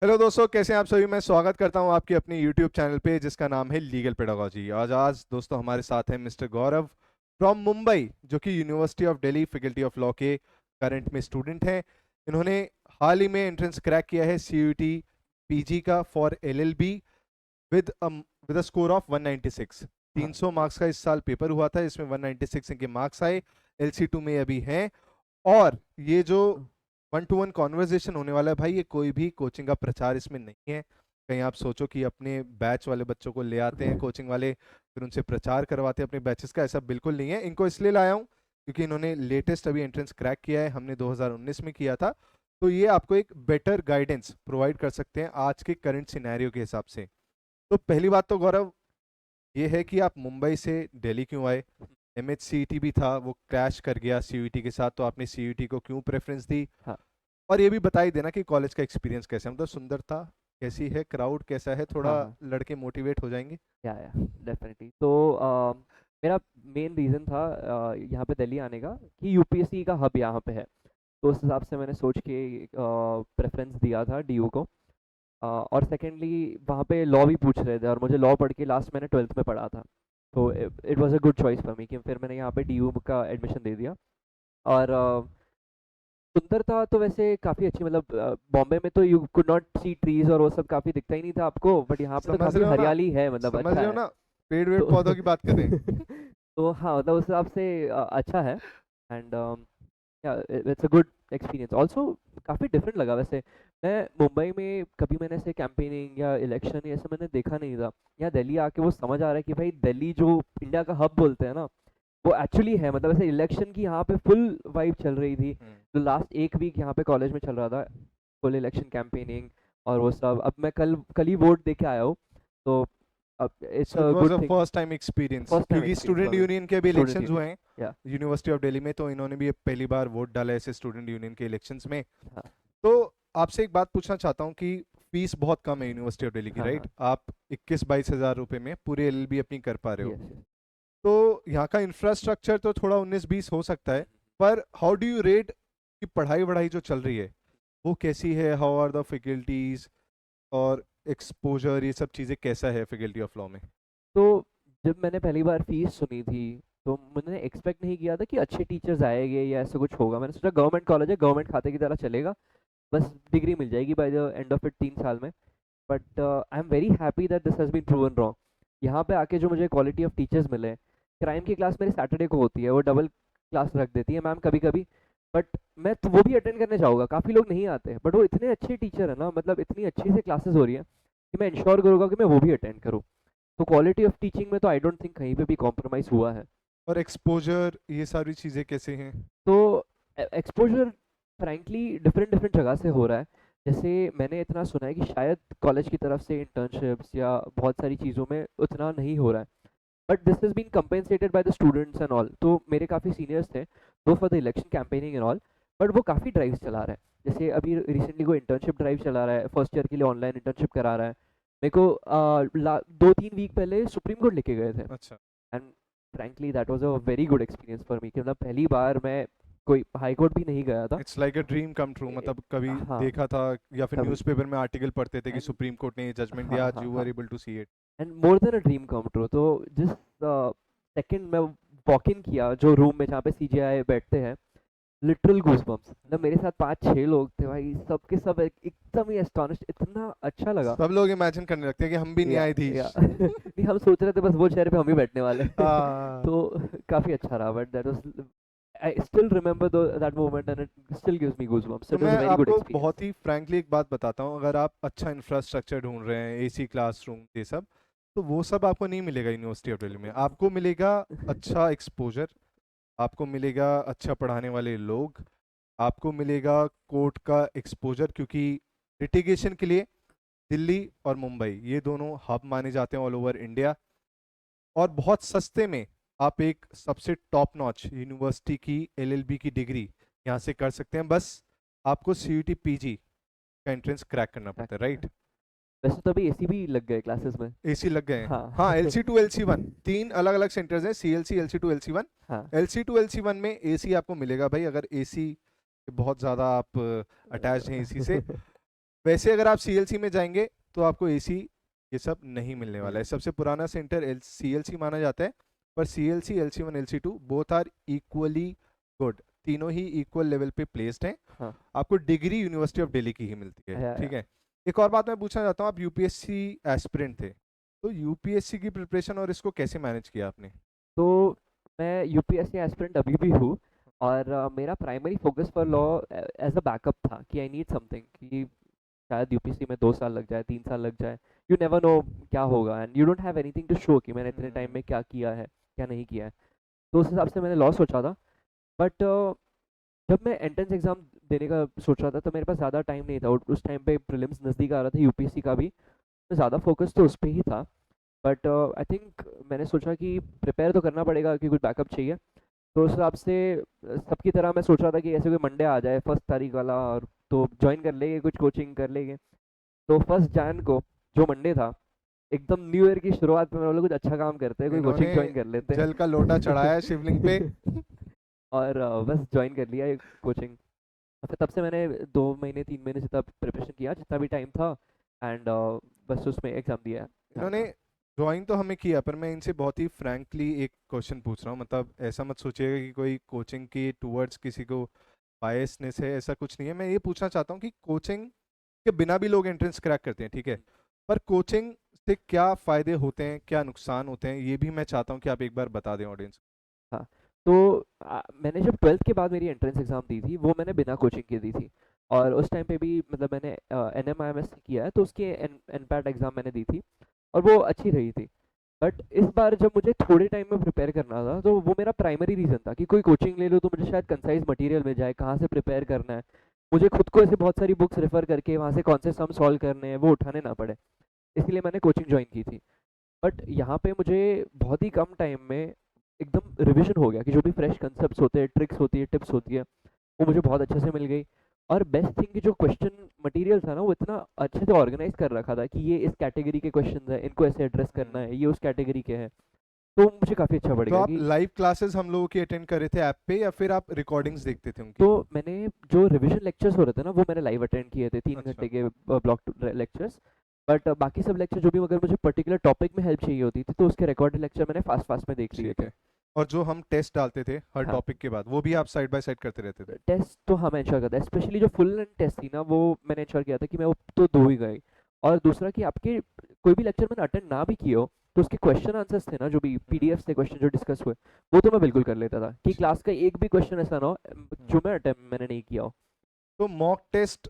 Hello दोस्तों, कैसे हैं आप सभी। मैं स्वागत करता हूं आपके अपने यूट्यूब चैनल पे जिसका नाम है लीगल पेडागोजी। आज दोस्तों हमारे साथ हैं मिस्टर गौरव फ्रॉम मुंबई, जो कि university of Delhi faculty of law के करंट में स्टूडेंट हैं। इन्होंने हाल ही में एंट्रेंस क्रैक किया है सीयूईटी पीजी का for LLB with with a score of 196। हाँ। 300 मार्क्स का इस साल पेपर हुआ था, इसमें 196 इनके मार्क्स आए। एलसी2 में अभी हैं। और ये जो वन टू वन कॉन्वर्जेशन होने वाला है भाई, ये कोई भी कोचिंग का प्रचार इसमें नहीं है। कहीं आप सोचो कि अपने बैच वाले बच्चों को ले आते हैं कोचिंग वाले, फिर उनसे प्रचार करवाते हैं अपने बैचेस का, ऐसा बिल्कुल नहीं है। इनको इसलिए लाया हूँ क्योंकि इन्होंने लेटेस्ट अभी एंट्रेंस क्रैक किया है, हमने 2019 में किया था। तो ये आपको एक बेटर गाइडेंस प्रोवाइड कर सकते हैं आज के करंट सिनेरियो के हिसाब से। तो पहली बात तो गौरव ये है कि आप मुंबई से दिल्ली क्यों आए। एमएचसीईटी भी था, वो क्रैश कर गया सीयूईटी के साथ, तो आपने सीयूईटी को क्यों प्रेफरेंस दी। हाँ। और ये भी बता ही देना कि कॉलेज का एक्सपीरियंस कैसा है, मतलब सुंदर था, कैसी है, क्राउड कैसा है, हाँ। थोड़ा हाँ। लड़के मोटिवेट हो जाएंगे। या डेफिनेटली। तो मेरा मेन रीज़न था यहाँ पे दिल्ली आने का कि यूपीएससी का हब यहाँ पे है। तो उस हिसाब से मैंने सोच के प्रेफरेंस दिया था डीयू को। और सेकेंडली वहाँ पे लॉ भी पूछ रहे थे और मुझे लॉ पढ़ के लास्ट मैंने 12th में पढ़ा था। तो it was a good choice for me कि फिर मैंने यहाँ पे डीयू का एडमिशन दे दिया। और सुंदरता तो वैसे काफ़ी अच्छी, मतलब बॉम्बे में तो you could not see trees और वो सब काफ़ी दिखता ही नहीं था आपको, बट यहाँ पे तो समझ काफ़ी रहे हो ना, हरियाली है, मतलब समझ अच्छा रहे हो है। ना, पेड़ वेड़ तो पौधों की बात करें। तो हाँ, मतलब उस हिसाब से अच्छा है। And it's a good experience also. काफ़ी डिफरेंट लगा वैसे। मैं मुंबई में कभी मैंने ऐसे कैंपेनिंग या इलेक्शन या ऐसा मैंने देखा नहीं था। यहाँ दिल्ली आके वो समझ आ रहा है कि भाई दिल्ली जो इंडिया का हब बोलते हैं ना, वो एक्चुअली है। मतलब ऐसे इलेक्शन की यहाँ पे फुल वाइब चल रही थी। हम्म। तो लास्ट एक वीक यहाँ पे कॉलेज में चल रहा था, फुल इलेक्शन कैंपेनिंग और वो सब। अब मैं कल कल ही वोट दे के आया हूँ। तो अब it's so it a was good a thing. First time experience, first time क्योंकि experience student for me. Union के अभी स्टूडेंट इलेक्शंस यूनियन। हुए हैं या। यूनिवर्सिटी ऑफ दिल्ली में, तो इन्होंने भी पहली बार वोट डाला ऐसे स्टूडेंट यूनियन के इलेक्शंस में। हाँ। तो आपसे एक बात पूछना चाहता हूँ कि फीस बहुत कम है यूनिवर्सिटी ऑफ दिल्ली की, हाँ। राइट। हाँ। आप 21-22 हज़ार रुपए में पूरे एलएलबी अपनी कर पा रहे हो। Yes yes. तो यहाँ का इंफ्रास्ट्रक्चर तो थोड़ा 19-20 हो सकता है, पर हाउ डू यू रेट कि पढ़ाई वढ़ाई जो चल रही है वो कैसी है, हाउ आर द फैकल्टीज और एक्सपोजर, ये सब चीज़ें कैसा है फैकल्टी ऑफ लॉ में। तो जब मैंने पहली बार फीस सुनी थी, तो मैंने एक्सपेक्ट नहीं किया था कि अच्छे टीचर्स आएंगे या ऐसा कुछ होगा। मैंने सोचा गवर्नमेंट कॉलेज है, गवर्नमेंट खाते की तरह चलेगा, बस डिग्री मिल जाएगी by the end of it 3 साल में। But I am very happy that this has been proven wrong. यहाँ पे आके जो मुझे क्वालिटी ऑफ टीचर्स मिले। क्राइम की क्लास मेरी सैटरडे को होती है, वो डबल क्लास रख देती है मैम कभी कभी। बट मैं तो वो भी अटेंड करने जाऊँगा, काफ़ी लोग नहीं आते, बट वो इतने अच्छे टीचर है ना, मतलब इतनी अच्छी से क्लासेस हो रही है कि मैं इंश्योर करूँगा कि मैं वो भी अटेंड करूँ। तो क्वालिटी ऑफ टीचिंग में तो आई डोंट थिंक कहीं पे भी कॉम्प्रोमाइज़ हुआ है। और एक्सपोजर ये सारी चीज़ें कैसे हैं। तो एक्सपोजर फ्रैंकली डिफरेंट डिफरेंट जगह से हो रहा है। जैसे मैंने इतना सुना है कि शायद कॉलेज की तरफ से इंटर्नशिप्स या बहुत सारी चीज़ों में उतना नहीं हो रहा है, but this is been compensated by the students and all. तो मेरे काफ़ी सीनियर्स थे दो for the election campaigning and all, but वो काफ़ी ड्राइव्स चला रहा है। जैसे अभी रिसेंटली को इंटर्नशिप ड्राइव चला रहा है, फर्स्ट ईयर के लिए ऑनलाइन इंटर्नशिप करा रहा है। मेरे को 2-3 वीक पहले सुप्रीम कोर्ट लेके गए थे। अच्छा। And frankly that was a very good experience for me कि मतलब पहली बार मैं कोई हाई कोर्ट भी नहीं गया था। It's like a dream come true, uh, मतलब कभी हाँ। देखा था या फिर कभी। न्यूज़पेपर में आर्टिकल पढ़ते थे कि एंड सुप्रीम कोर्ट ने ये जजमेंट हाँ दिया, आज हाँ यू हाँ। Are able to see it. And more than a dream come true. तो जिस सेकंड मैं वॉक इन किया जो रूम में जहाँ पे सीजीआई बैठते हैं, लिटरल गूज़बम्प्स। मतलब मेरे साथ 5-6 लोग थे भाई, सबके सब एकदम ही एस्टोनिश्ड, इतना अच्छा लगा। सब लोग इमेजिन करने लगते हैं कि हम भी या न्यायाधीश। या नहीं, हम सोच रहे थे बस वो चेयर पे हम ही बैठने वाले हैं। आ, तो काफ़ी अच्छा रहा, but that was, I still remember that moment and it still gives me goosebumps. तो इट वाज मैं अ वेरी गुड आपको एक्सपीरियंस। बहुत ही फ्रैंकली एक बात बताता हूँ, अगर आप अच्छा इंफ्रास्ट्रक्चर ढूंढ रहे हैं, एसी क्लासरूम ये सब, तो वो सब आपको नहीं मिलेगा यूनिवर्सिटी ऑफ दिल्ली में। आपको मिलेगा अच्छा एक्सपोजर, आपको मिलेगा अच्छा पढ़ाने वाले लोग, आपको मिलेगा कोर्ट का एक्सपोजर, क्योंकि लिटिगेशन के लिए दिल्ली और मुंबई ये दोनों हब माने जाते हैं ऑल ओवर इंडिया। और बहुत सस्ते में आप एक सबसे टॉप नॉच यूनिवर्सिटी की एलएलबी की डिग्री यहाँ से कर सकते हैं। बस आपको सीयूटी पीजी का एंट्रेंस क्रैक करना पड़ता है, राइट। वैसे तो अभी एसी भी लग गए क्लासेस में। एसी लग गए हैं। हाँ, हाँ। एलसी टू एलसी वन, तीन अलग अलग सेंटर्स हैं, CLC, LC two, LC one. हाँ। एलसी टू एलसी वन में एसी आपको मिलेगा भाई, अगर एसी बहुत ज़्यादा आप अटैच हैं एसी से। वैसे अगर आप सीएलसी में जाएंगे तो आपको एसी ये सब नहीं मिलने वाला है। हम्म, सबसे पुराना सेंटर सीएलसी माना जाता है, पर CLC, LC one, LC two both are equally good, तीनों ही इक्वल लेवल पे प्लेस्ड हैं। हाँ आपको डिग्री यूनिवर्सिटी ऑफ दिल्ली की ही मिलती है, या ठीक है। एक और बात मैं पूछना चाहता हूँ, आप यूपीएससी एस्पिरेंट थे, तो यूपीएससी की प्रिपरेशन और इसको कैसे मैनेज किया आपने? तो मैं यूपीएससी एस्पिरेंट अभी भी हूँ, और मेरा primary focus for law as a backup था कि आई नीड समथिंग, कि शायद यूपीएससी में 2 साल लग जाए, 3 साल लग जाए, यू नेवर नो क्या होगा, and you don't have anything to show कि मैंने इतने टाइम हम्म, में क्या किया है, क्या नहीं किया है। तो उस हिसाब से मैंने लॉ सोचा था। बट जब मैं एंट्रेंस एग्ज़ाम देने का सोच रहा था तो मेरे पास ज़्यादा टाइम नहीं था, और उस टाइम पे प्रीलिम्स नज़दीक आ रहा था यूपीएससी का भी, तो ज़्यादा फोकस तो उस पे ही था। बट आई थिंक मैंने सोचा कि प्रिपेयर तो करना पड़ेगा कि कुछ बैकअप चाहिए। तो उस हिसाब से सबकी तरह मैं सोच रहा था कि ऐसे कोई मंडे आ जाए 1 तारीख वाला, और तो ज्वाइन कर लेंगे, कुछ कोचिंग कर लेंगे। तो 1 जैन को, जो मंडे था, एकदम न्यू ईयर की शुरुआत में हम लोग कुछ अच्छा काम करते हैं, कोई इन्होंने कोचिंग ज्वाइन कर लेते जल का लोटा चढ़ाया शिवलिंग पे। हैं। और बस ज्वाइन कर लिया एक कोचिंग। फिर तब से मैंने 2 महीने 3 महीने जितना प्रिपरेशन किया, जितना भी टाइम था, एंड बस उसमें एग्ज़ाम दिया एग्जाम इन्होंने का। ज्वाइन तो हमें किया, पर मैं इनसे बहुत ही फ्रैंकली एक क्वेश्चन पूछ रहा हूँ, मतलब ऐसा मत सोचिएगा कि कोई कोचिंग की टूवर्ड्स किसी को बायसनेस है, ऐसा कुछ नहीं है। मैं ये पूछना चाहता हूँ कि कोचिंग के बिना भी लोग एंट्रेंस क्रैक करते हैं, ठीक है, पर कोचिंग से क्या फ़ायदे होते हैं, क्या नुकसान होते हैं, ये भी मैं चाहता हूँ कि आप एक बार बता दें ऑडियंस हाँ, तो मैंने जब 12th के बाद मेरी एंट्रेंस एग्ज़ाम दी थी, वो मैंने बिना कोचिंग के दी थी। और उस टाइम पे भी मतलब मैंने NMIMS किया है, तो उसके NPAT एग्ज़ाम मैंने दी थी, और वो अच्छी रही थी। बट इस बार जब मुझे थोड़े टाइम में प्रिपेयर करना था, तो वो मेरा प्राइमरी रीज़न था कि कोई कोचिंग ले लो तो मुझे शायद कंसाइज मटेरियल मिल जाए, कहाँ से प्रिपेयर करना है, मुझे खुद को ऐसे बहुत सारी बुक्स रेफ़र करके वहाँ से कौन से सम सॉल्व करने हैं वो उठाने ना पड़े, इसलिए मैंने कोचिंग ज्वाइन की थी। बट यहाँ पे मुझे बहुत ही कम टाइम में एकदम रिवीजन हो गया, कि जो भी फ्रेश कंसेप्ट्स होते हैं, ट्रिक्स होती है, टिप्स होती है, वो मुझे बहुत अच्छे से मिल गई। और बेस्ट थिंग कि जो क्वेश्चन मटेरियल था ना, वो इतना अच्छे से ऑर्गेनाइज कर रखा था कि ये इस कैटेगरी के क्वेश्चन है, इनको ऐसे एड्रेस करना में। है, ये उस कैटेगरी के हैं। तो मुझे काफ़ी अच्छा पड़ तो गया आप कि, लाइव क्लासेस हम लोगों की अटेंड कर रहे थे ऐप पे, या फिर आप रिकॉर्डिंग्स देखते थे तो उनकी? मैंने जो रिवीजन लेक्चर्स हो रहे थे ना, वो मैंने लाइव अटेंड किए थे, 3 घंटे अच्छा, के ब्लॉक लेक्चर्स। बट बाकी सब लेक्चर जो भी, अगर मुझे पर्टिकुलर टॉपिक में हेल्प चाहिए होती थी, तो उसके रिकॉर्डेड लेक्चर मैंने फास्ट फास्ट में देख लिए ठीक थे। है। और जो हम टेस्ट डालते थे हर हाँ, टॉपिक के बाद, वो भी आप साइड बाय साइड करते रहते थे? टेस्ट तो हाँ मैं इंश्योर करता, स्पेशली जो फुल लेंथ टेस्ट थी ना, वो मैंने इंश्योर किया था कि मैं वो तो दो ही गई। और दूसरा कि आपके कोई भी लेक्चर मैंने अटेंड ना भी किए हो, तो उसके क्वेश्चन आंसर्स थे ना, जो भी हम्म, पीडीएफ से क्वेश्चन जो डिस्कस हुए, वो तो मैं बिल्कुल कर लेता था, कि ठीक। क्लास का एक भी क्वेश्चन ऐसा ना हो हम्म। जो मैं अटेम्प्ट मैंने नहीं किया हो। तो मॉक टेस्ट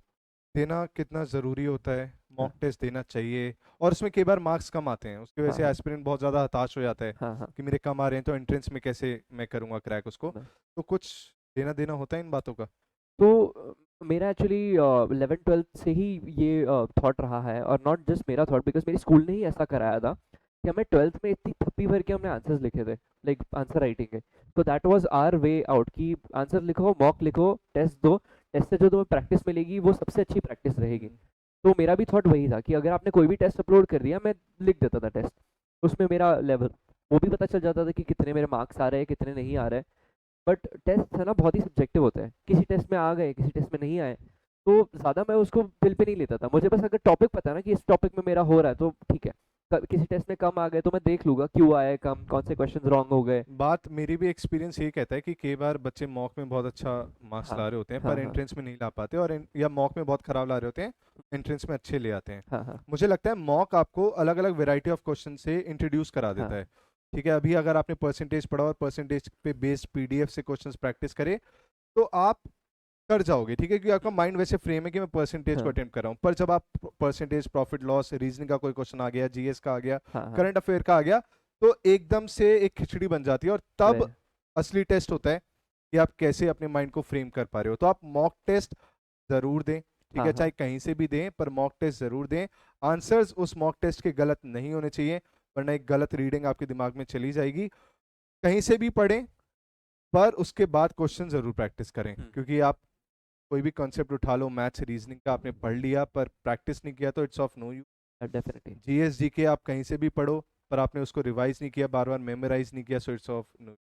देना कितना ज़रूरी होता है? हाँ मॉक टेस्ट देना चाहिए, और उसमें कई बार मार्क्स कम आते हैं, उसकी वजह हाँ से हाँ एस्पिरेंट बहुत ज़्यादा हताश हो जाता है हाँ हाँ। कि मेरे कम आ रहे हैं, तो एंट्रेंस में कैसे मैं करूँगा क्रैक उसको। ना- तो कुछ देना देना होता है इन बातों का? तो मेरा एक्चुअली 11th 12th से ही ये थॉट रहा है, और नॉट जस्ट मेरा थॉट, बिकॉज मेरी स्कूल ने ही ऐसा कराया था कि हमें 12th में इतनी थप्पी भर के हमने आंसर्स लिखे थे, लाइक आंसर राइटिंग के। तो that was our way out, कि आंसर लिखो, मॉक लिखो, टेस्ट दो, टेस्ट से जो तुम्हें प्रैक्टिस मिलेगी वो सबसे अच्छी प्रैक्टिस रहेगी। हम्म, तो मेरा भी थॉट वही था कि अगर आपने कोई भी टेस्ट अपलोड कर दिया, मैं लिख देता था टेस्ट, उसमें मेरा लेवल वो भी पता चल जाता था कि कितने मेरे मार्क्स आ रहे हैं, कितने नहीं आ रहे हैं। बट टेस्ट है ना, बहुत ही सब्जेक्टिव होता है, किसी टेस्ट में आ गए, किसी टेस्ट में नहीं आए, तो ज़्यादा मैं उसको दिल पे नहीं लेता था। मुझे बस अगर टॉपिक पता है ना कि इस टॉपिक में मेरा हो रहा है, तो ठीक है। किसी टेस्ट में कम आ गए तो मैं देख लूंगा क्यों आए कम, कौन से क्वेश्चन रॉन्ग हो गए। बात मेरी भी एक्सपीरियंस ये कहता है कि कई बार बच्चे मॉक में बहुत अच्छा मार्क्स हाँ ला रहे होते हैं, हाँ पर हाँ एंट्रेंस में नहीं ला पाते, और या मॉक में बहुत खराब ला रहे होते हैं, एंट्रेंस में अच्छे ले आते हैं। हाँ हाँ मुझे लगता है मॉक आपको अलग अलग वैरायटी ऑफ क्वेश्चन से इंट्रोड्यूस करा हाँ देता है, ठीक है। अभी अगर आपने परसेंटेज पढ़ा और परसेंटेज पे बेस्ड पीडीएफ से क्वेश्चंस प्रैक्टिस करे, तो आप कर जाओगे, ठीक है, क्योंकि आपका माइंड वैसे फ्रेम है कि मैं परसेंटेज को हाँ अटेम्प्ट कर रहा हूँ। पर जब आप परसेंटेज, प्रॉफिट लॉस, रीजनिंग का कोई क्वेश्चन आ गया, जीएस का आ गया, हाँ हाँ। करंट अफेयर का आ गया, तो एकदम से एक खिचड़ी बन जाती है, और तब वह असली टेस्ट होता है कि आप कैसे अपने माइंड को फ्रेम कर पा रहे हो। तो आप मॉक टेस्ट जरूर दें, ठीक हाँ है, हाँ चाहे कहीं से भी दें, पर मॉक टेस्ट जरूर दें। आंसर्स उस मॉक टेस्ट के गलत नहीं होने चाहिए, वरना एक गलत रीडिंग आपके दिमाग में चली जाएगी। कहीं से भी पढ़ें, पर उसके बाद क्वेश्चन जरूर प्रैक्टिस करें, क्योंकि आप कोई भी कॉन्सेप्ट उठा लो, मैथ्स रीजनिंग का आपने पढ़ लिया पर प्रैक्टिस नहीं किया, तो it's of no use. Definitely. GS GK आप कहीं से भी पढ़ो, पर आपने उसको रिवाइज नहीं किया, बार बार मेमोराइज नहीं किया, सो इट्स ऑफ नो।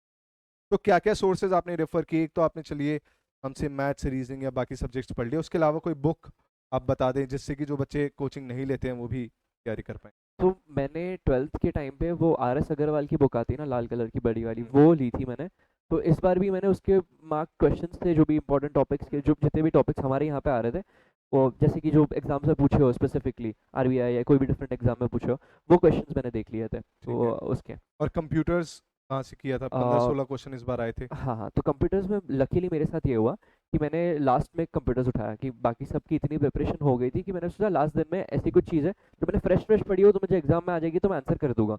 तो क्या क्या सोर्सेज आपने रेफर किए? एक तो आपने, चलिए, हमसे मैथ्स रीजनिंग या बाकी सब्जेक्ट्स पढ़ लिया, उसके अलावा कोई बुक आप बता दें, जिससे कि जो बच्चे कोचिंग नहीं लेते हैं वो भी तैयारी कर पाएँ। तो मैंने 12th के टाइम पे वो RS अग्रवाल की बुक आती है ना, लाल कलर की बड़ी वाली, हुँ, वो ली थी मैंने। तो इस बार भी मैंने उसके मार्क क्वेश्चंस थे, जो भी इंपॉर्टेंट टॉपिक्स के, जो जितने भी टॉपिक्स हमारे यहाँ पे आ रहे थे, वो जैसे कि जो एग्जाम्स में पूछे हो स्पेसिफिकली, RBI या कोई भी डिफरेंट एग्जाम में पूछे हो, वो क्वेश्चंस मैंने देख लिए थे ठीक वो है। उसके। और कंप्यूटर्स कहाँ से किया था? 15-16 क्वेश्चन इस बार आए थे। हाँ हाँ, तो कंप्यूटर्स में लकीली मेरे साथ ये हुआ कि मैंने लास्ट में कंप्यूटर्स उठाया, कि बाकी सबकी इतनी प्रिपरेशन हो गई थी कि मैंने सोचा लास्ट दिन में ऐसी कुछ चीज़ है जो मैंने फ्रेश फ्रेश पढ़ी हो, तो मुझे एग्जाम में आ जाएगी तो मैं आंसर कर दूंगा।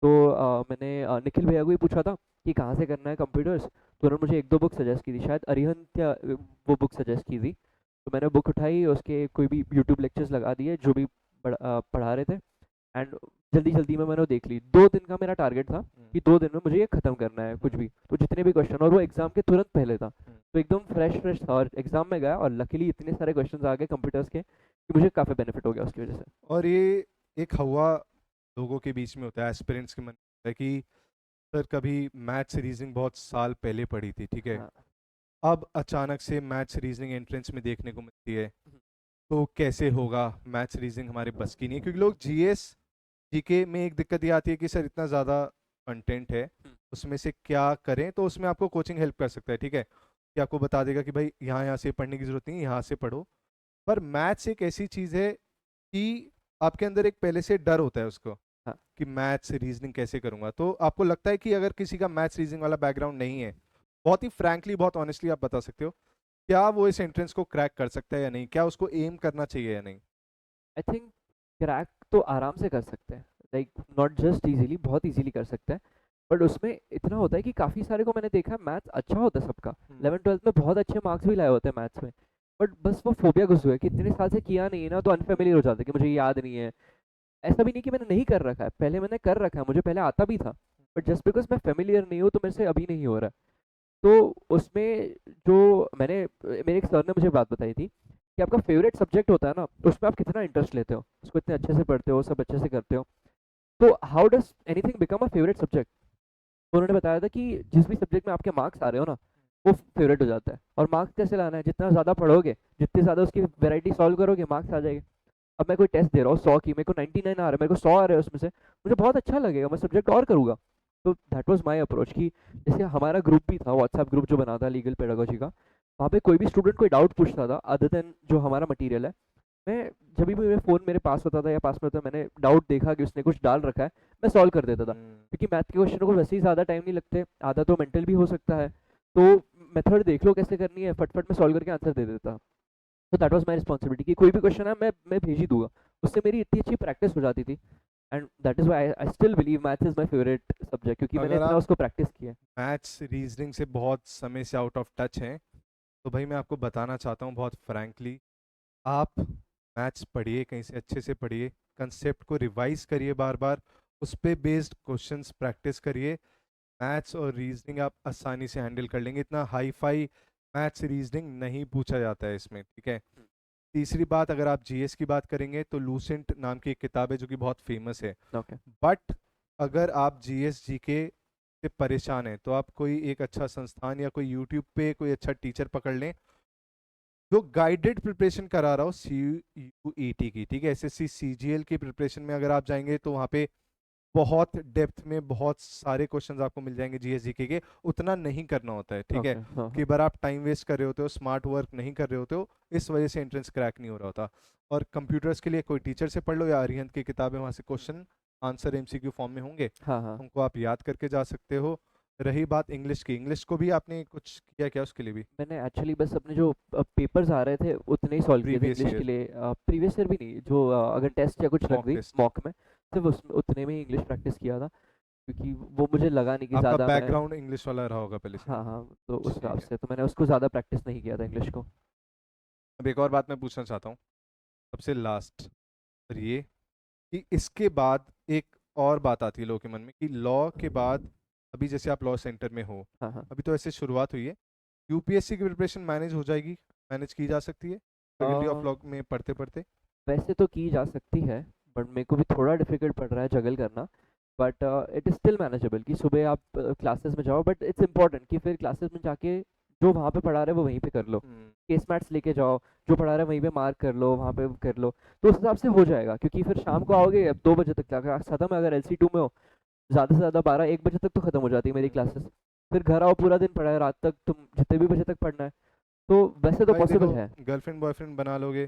तो मैंने निखिल भैया को ही पूछा था कि कहाँ से करना है कंप्यूटर्स, तो उन्होंने मुझे एक दो बुक सजेस्ट की थी, शायद अरिहंत या वो बुक सजेस्ट की थी। तो मैंने बुक उठाई, उसके कोई भी यूट्यूब लेक्चर्स लगा दिए जो भी पढ़ा रहे थे, एंड जल्दी जल्दी में मैंने वो देख ली। 2 दिन का मेरा टारगेट था हुँ, कि 2 दिन में मुझे ये खत्म करना है हुँ, कुछ भी, तो जितने भी क्वेश्चन, और वो एग्जाम के तुरंत पहले था, हुँ। तो एकदम फ्रेश फ्रेश था, और एग्जाम में गया और लकीली इतने सारे क्वेश्चन आ गए कंप्यूटर्स के कि मुझे काफ़ी बेनिफिट हो गया उसकी वजह से। और ये एक हवा लोगों के बीच में होता है, एस्पिरेंट्स के मन में है कि सर कभी मैथ्स रीजनिंग बहुत साल पहले पढ़ी थी, ठीक है? हाँ। अब अचानक से मैथ्स रीजनिंग एंट्रेंस में देखने को मिलती है, हम्म, तो कैसे होगा? मैथ्स रीजनिंग हमारे बस की नहीं है, क्योंकि लोग जीएस जीके में एक दिक्कत ये आती है कि सर इतना ज़्यादा कंटेंट है, हम्म, उसमें से क्या करें? तो उसमें आपको कोचिंग हेल्प कर सकता है, ठीक है? कि आपको बता देगा कि भाई यहाँ यहाँ से पढ़ने की ज़रूरत नहीं है, यहाँ से पढ़ो। पर मैथ्स एक ऐसी चीज़ है कि आपके अंदर एक पहले से डर होता है उसको, हाँ। कि मैथ्स रीजनिंग कैसे करूँगा? तो आपको लगता है कि अगर किसी का मैथ्स रीजनिंग वाला बैकग्राउंड नहीं है, बहुत ही फ्रैंकली, बहुत ऑनेस्टली आप बता सकते हो, क्या वो इस एंट्रेंस को क्रैक कर सकता है या नहीं? क्या उसको एम करना चाहिए या नहीं? आई थिंक क्रैक तो आराम से कर सकते हैं, लाइक नॉट जस्ट इजीली, बहुत इजीली कर सकते हैं। बट उसमें इतना होता है कि काफ़ी सारे को मैंने देखा, मैथ्स अच्छा होता है सबका, हुँ, 11th 12th में बहुत अच्छे मार्क्स भी लाए होते हैं मैथ्स में, बट बस वो फोबिया घुस गया कि इतने साल से किया नहीं है ना, तो अनफेमिलियर हो जाता है कि मुझे याद नहीं है। ऐसा भी नहीं कि मैंने नहीं कर रखा है, पहले मैंने कर रखा है, मुझे पहले आता भी था, बट जस्ट बिकॉज मैं फेमिलियर नहीं हूँ तो मेरे से अभी नहीं हो रहा है। तो उसमें जो मैंने, मेरे एक सर ने मुझे बात बताई थी कि आपका फेवरेट सब्जेक्ट होता है ना, तो उसमें आप कितना इंटरेस्ट लेते हो, उसको इतने अच्छे से पढ़ते हो, सब अच्छे से करते हो, तो how does anything become a favourite subject. तो उन्होंने बताया था कि जिस भी सब्जेक्ट में आपके मार्क्स आ रहे हो ना, वो फेवरेट हो जाता है। और मार्क्स कैसे लाना है, जितना ज़्यादा पढ़ोगे, जितनी ज़्यादा उसकी वैरायटी सॉल्व करोगे, मार्क्स आ जाएंगे। अब मैं कोई टेस्ट दे रहा हूँ 100 की, मेरे को 99 आ रहा है, मेरे को 100 आ रहे हैं उसमें से, मुझे बहुत अच्छा लगेगा, मैं सब्जेक्ट और करूँगा। तो दैट वाज माय अप्रोच, कि जैसे हमारा ग्रुप भी था, व्हाट्सएप ग्रुप जो बना था लीगल पेडागोजी का, वहाँ पे कोई भी स्टूडेंट कोई डाउट पूछता था अदर देन जो हमारा मटेरियल है, मैं जब भी मेरे फ़ोन मेरे पास होता था या पास में होता, मैंने डाउट देखा कि उसने कुछ डाल रखा है, मैं सॉल्व कर देता था, हुँ। क्योंकि मैथ के क्वेश्चन को वैसे ही ज़्यादा टाइम नहीं लगते, आधा तो मेंटल भी हो सकता है, तो मेथड देख लो कैसे करनी है, फटफट में सॉल्व करके आंसर दे देता। तो दैट वाज माय रिस्पॉन्सिबिलिटी कि कोई भी क्वेश्चन है मैं भेज ही दूंगा, उससे मेरी इतनी अच्छी प्रैक्टिस हो जाती थी। And that is why I still believe math is my favourite subject, क्योंकि मैंने अगर इतना आप उसको प्रैक्टिस किया है। मैथ्स रीजनिंग से बहुत समय से आउट ऑफ टच हैं, तो भाई मैं आपको बताना चाहता हूँ बहुत फ्रैंकली, आप मैथ्स पढ़िए, कहीं से अच्छे से पढ़िए, कंसेप्ट को रिवाइज करिए बार बार, उस पे बेस्ड क्वेश्चंस प्रैक्टिस करिए। मैथ्स और रीजनिंग आप आसानी से हैंडल कर लेंगे, इतना हाई फाई मैथ्स रीजनिंग नहीं पूछा जाता है इसमें, ठीक है? तीसरी बात, अगर आप जीएस की बात करेंगे तो लूसेंट नाम की एक किताब है जो कि बहुत फेमस है। ओके। बट अगर आप जीएस जीके से परेशान हैं तो आप कोई एक अच्छा संस्थान या कोई यूट्यूब पे कोई अच्छा टीचर पकड़ लें जो गाइडेड प्रिपरेशन करा रहा हो CUET की, ठीक है? एसएससी सीजीएल की प्रिपरेशन में अगर आप जाएंगे तो वहाँ पे बहुत डेप्थ में बहुत सारे क्वेश्चंस आपको मिल जाएंगे जीएस जीके के। उतना नहीं करना होता है, ठीक है? ओके। हाँ कई हाँ। बार आप टाइम वेस्ट कर रहे होते हो, स्मार्ट वर्क नहीं कर रहे होते हो, इस वजह से एंट्रेंस क्रैक नहीं हो रहा होता। और कंप्यूटर्स के लिए कोई टीचर से पढ़ लो या अरिहंत की किताबें, वहाँ से क्वेश्चन आंसर एमसीक्यू फॉर्म में होंगे, हाँ हाँ। उनको आप याद करके जा सकते हो। रही बात इंग्लिश की, इंग्लिश को भी आपने कुछ किया क्या उसके लिए भी? मैंने एक्चुअली बस अपने जो पेपर्स आ रहे थे उतने ही सॉल्व किए थे प्रीवियस इंग्लिश के ईयर लिए, प्रीवियस ईयर भी नहीं, जो अगर टेस्ट या कुछ लग मॉक गई टेस्ट। मॉक में, सिर्फ उसमें उतने में ही इंग्लिश प्रैक्टिस किया था, क्योंकि वो मुझे लगा नहीं कि आपका ज़्यादा मैं। बैकग्राउंड इंग्लिश वाला रहा होगा पहले से। हाँ हाँ, तो उस ठीक हिसाब है। से तो मैंने उसको ज़्यादा प्रैक्टिस नहीं किया था इंग्लिश को। अब एक और बात मैं पूछना चाहता हूँ, सबसे लास्ट, और ये कि इसके बाद एक और बात आती है लोगों के मन में कि लॉ के बाद, अभी जैसे आप लॉ सेंटर में हो, हाँ हाँ। अभी तो ऐसे शुरुआत हुई है, यूपीएससी की प्रिपरेशन मैनेज हो जाएगी, मैनेज की जा सकती है फैकल्टी ऑफ लॉ में पढ़ते पढ़ते? वैसे तो की जा सकती है, बट मेरे को भी थोड़ा डिफिकल्ट पड़ रहा है जगल करना, but it is still manageable, कि सुबह आप क्लासेस में जाओ, बट इट्स इम्पॉर्टेंट कि फिर क्लासेस में जाके जो वहाँ पे पढ़ा रहे हैं वो वहीं पे कर लो, हम्म, केस मैट्स लेके जाओ, जो पढ़ा रहे हैं वहीं पे मार्क कर लो, वहाँ पे कर लो, तो उस हिसाब से हो जाएगा। क्योंकि फिर शाम को आओगे, अब 2 बजे तक क्लास खत्म है, अगर LC2 में हो ज़्यादा से ज़्यादा 12-1 बजे तक तो खत्म हो जाती है मेरी हम्म। क्लासेस। फिर घर आओ, पूरा दिन पढ़ा है, रात तक तुम जितने भी बजे तक पढ़ना है, तो वैसे तो भाई देखो, पॉसिबल है। गर्लफ्रेंड बॉयफ्रेंड बना लोगे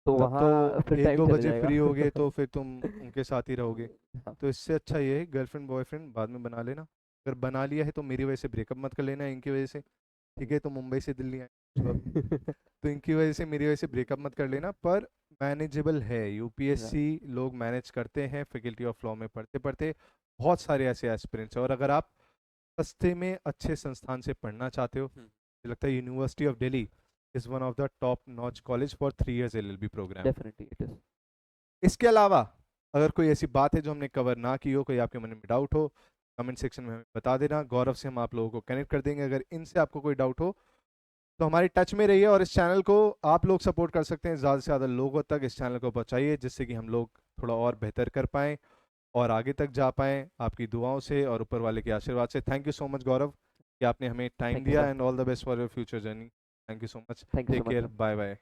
तो तब तो वहाँ फिर एक टाइम दो चले बजे जाएगा। फ्री होगे तो फिर तुम उनके साथ ही रहोगे। हाँ। तो इससे अच्छा ये है गर्लफ्रेंड बॉयफ्रेंड बाद में बना लेना। अगर बना लिया है तो मेरी वजह से ब्रेकअप मत कर लेना इनकी वजह से। ठीक है, तो मुंबई से दिल्ली आए हो अब, तो इनकी वजह से मेरी वजह से ब्रेकअप मत कर लेना। पर मैनेजेबल है, हाँ, यूपीएससी लोग मैनेज करते हैं। फैकल्टी ऑफ लॉ में पढ़ते पढ़ते बहुत सारे ऐसे एस्पिरेंट्स हैं। और अगर आप सस्ते में अच्छे संस्थान से पढ़ना चाहते हो, मुझे लगता है university of Delhi is one of the top notch college for 3 years LLB programme. Definitely it is. इसके अलावा अगर कोई ऐसी बात है जो हमने कवर ना की हो, कोई आपके मन में डाउट हो, कमेंट सेक्शन में हमें बता देना। गौरव से हम आप लोगों को कनेक्ट कर देंगे। अगर इनसे आपको कोई डाउट हो तो हमारे टच में रहिए, और इस चैनल को आप लोग सपोर्ट कर सकते हैं, ज़्यादा से ज़्यादा लोगों तक इस चैनल को पहुंचाइए, जिससे कि हम लोग थोड़ा और बेहतर कर पाएँ और आगे तक जा पाएँ आपकी दुआओं से और ऊपर वाले के आशीर्वाद से। Thank you so much Gaurav कि आपने हमें टाइम थैंक यू दिया, sir. And all the best for your future journey. Thank you so much. Thank you so take much care, sir. Bye bye.